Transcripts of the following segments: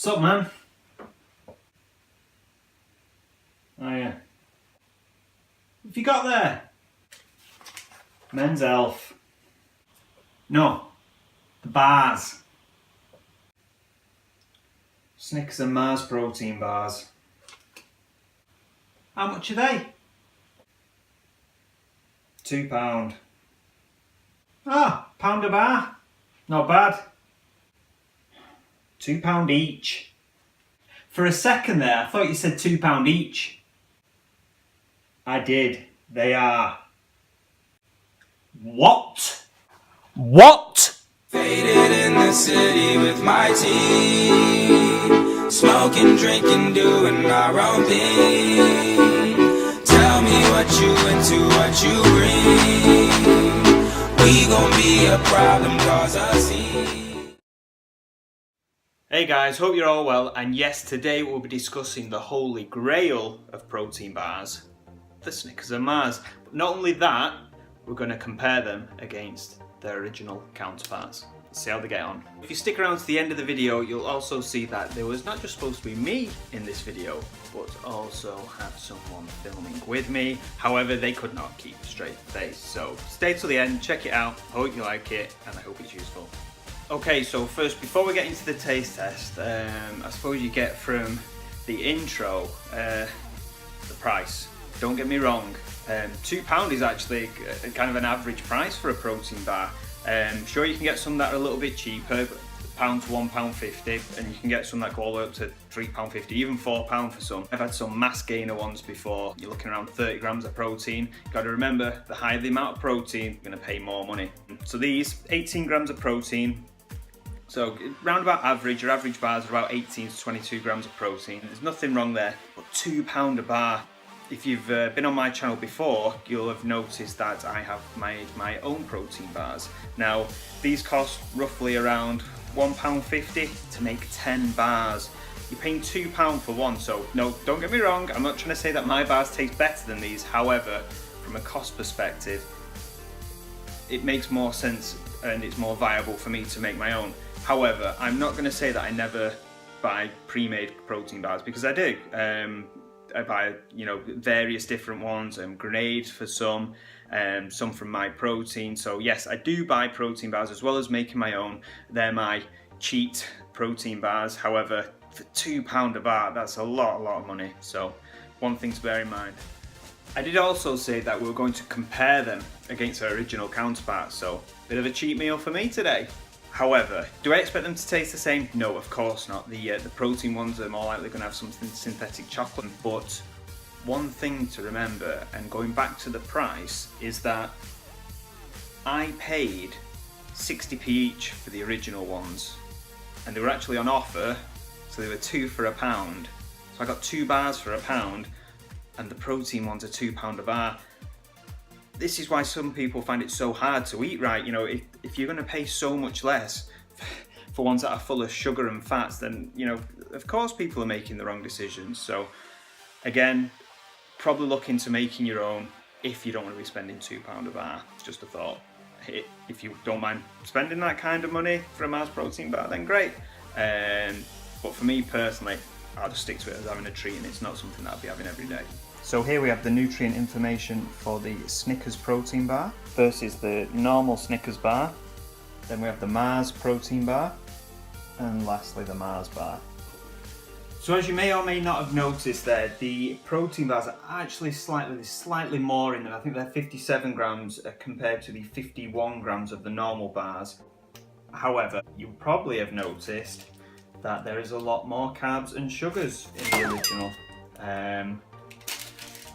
What's up, man? Oh yeah. What have you got there? Men's Health. No, the bars. Snickers and Mars protein bars. How much are they? £2. Ah, £1 a bar. Not bad. £2 each. For a second there, I thought you said £2 each. I did. They are. What? What? Faded in the city with my team, smoking, drinking, doing our own thing. Tell me what you into, what you bring. We gon' be a problem, cause a scene. Hey guys, hope you're all well, and yes, today we'll be discussing the holy grail of protein bars, the Snickers and Mars. But not only that, we're going to compare them against their original counterparts. Let's see how they get on. If you stick around to the end of the video, you'll also see that there was not just supposed to be me in this video, but also had someone filming with me. However, they could not keep a straight face. So stay till the end, check it out. I hope you like it, and I hope it's useful. Okay, so first, before we get into the taste test, I suppose you get from the intro the price. Don't get me wrong, £2 is actually kind of an average price for a protein bar. Sure, you can get some that are a little bit cheaper, £1 to £1.50, and you can get some that go all the way up to £3.50, even £4 for some. I've had some mass gainer ones before. You're looking around 30 grams of protein. You've got to remember, the higher the amount of protein, you're going to pay more money. So these, 18 grams of protein. So round about average, your average bars are about 18 to 22 grams of protein. There's nothing wrong there, but £2 a bar. If you've been on my channel before, you'll have noticed that I have made my own protein bars. Now, these cost roughly around £1.50 to make 10 bars. You're paying £2 for one, so no, don't get me wrong, I'm not trying to say that my bars taste better than these. However, from a cost perspective, it makes more sense and it's more viable for me to make my own. However, I'm not going to say that I never buy pre-made protein bars, because I do. I buy, various different ones, grenades for some from My Protein. So yes, I do buy protein bars as well as making my own. They're my cheat protein bars. However, for £2 a bar, that's a lot of money. So one thing to bear in mind. I did also say that we were going to compare them against their original counterparts. So bit of a cheat meal for me today. However, do I expect them to taste the same? No, of course not. The protein ones are more likely going to have something synthetic chocolate. But one thing to remember, and going back to the price, is that I paid 60p each for the original ones, and they were actually on offer, so they were 2 for £1. So I got 2 bars for £1, and the protein ones are £2 a bar. This is why some people find it so hard to eat right. If you're going to pay so much less for ones that are full of sugar and fats, then, of course people are making the wrong decisions. So again, probably look into making your own if you don't want to be spending £2 a bar. It's just a thought. If you don't mind spending that kind of money for a Mars protein bar, then great. But for me personally, I'll just stick to it as having a treat, and it's not something that I'll be having every day. So here we have the nutrient information for the Snickers protein bar versus the normal Snickers bar. Then we have the Mars protein bar, and lastly the Mars bar. So as you may or may not have noticed there, the protein bars are actually slightly more in them. I think they're 57 grams compared to the 51 grams of the normal bars. However, you probably have noticed that there is a lot more carbs and sugars in the original.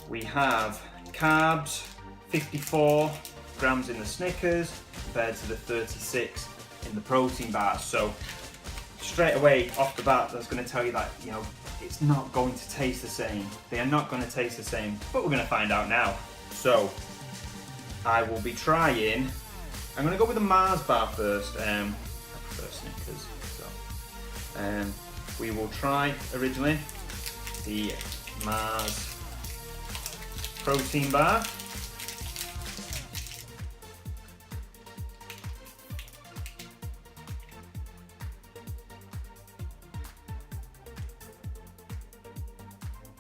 We have carbs, 54 grams in the Snickers compared to the 36 in the protein bars. So straight away off the bat, that's going to tell you that it's not going to taste the same. They are not going to taste the same, but we're going to find out now. So I will be trying. I'm going to go with the Mars bar first. I prefer Snickers, so we will try originally the Mars protein bar.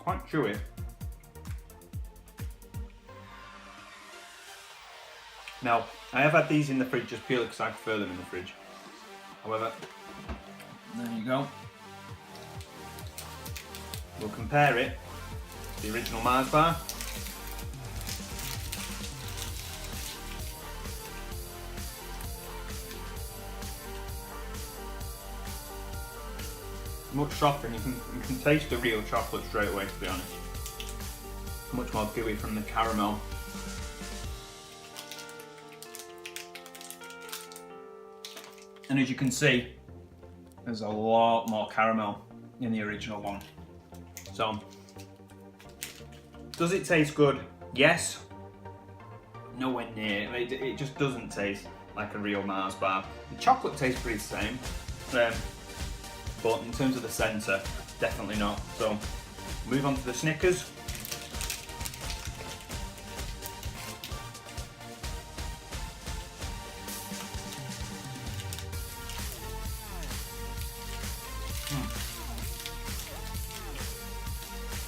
quite chewy. Now, I have had these in the fridge just purely because I prefer them in the fridge. However, there you go. We'll compare it to the original Mars bar. Much softer, and you can taste the real chocolate straight away, to be honest. Much more gooey from the caramel. And as you can see, there's a lot more caramel in the original one. So, does it taste good? Yes. Nowhere near. It just doesn't taste like a real Mars bar. The chocolate tastes pretty the same, but in terms of the centre, definitely not. So, move on to the Snickers.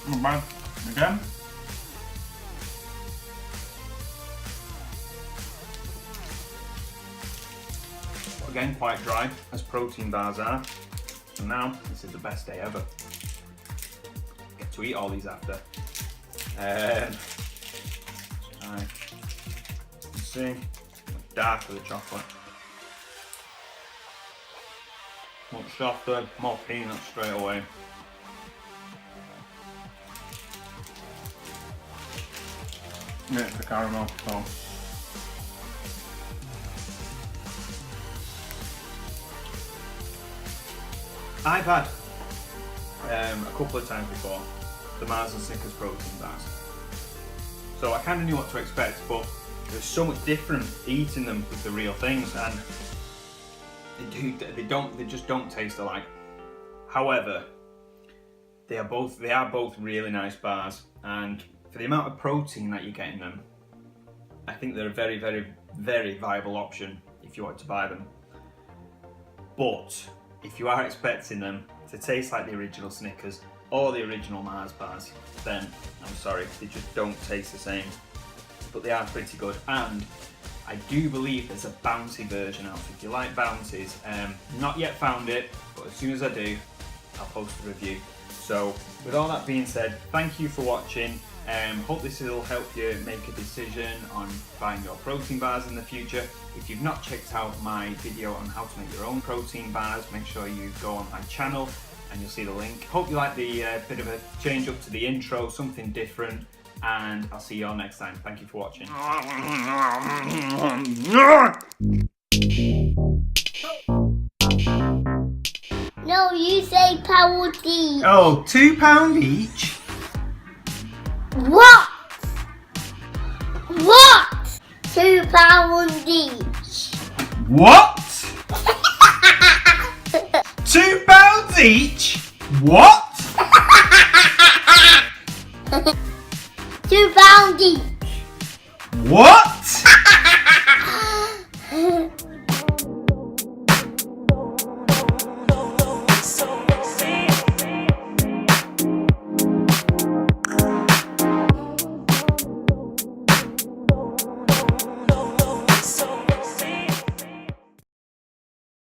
Not bad. Again. Again, quite dry, as protein bars are. And now, this is the best day ever. Get to eat all these after. Right. Let's see. Darker the chocolate. Much softer, more peanuts straight away. Yeah, it's the caramel. So. I've had a couple of times before the Mars and Snickers protein bars, so I kind of knew what to expect, but there's so much different eating them with the real things, and they just don't taste alike. However, they are both really nice bars, and for the amount of protein that you get in them, I think they're a very, very, very viable option if you want to buy them. But if you are expecting them to taste like the original Snickers or the original Mars bars, then I'm sorry, they just don't taste the same. But they are pretty good, and I do believe there's a bouncy version out. So if you like bouncies, not yet found it, but as soon as I do, I'll post a review. So with all that being said, thank you for watching. Hope this will help you make a decision on buying your protein bars in the future. If you've not checked out my video on how to make your own protein bars, make sure you go on my channel and you'll see the link. Hope you like the bit of a change up to the intro, something different, and I'll see you all next time. Thank you for watching. No, you say pound each. Oh, £2 each? What? What? £2 each. What? £2 each?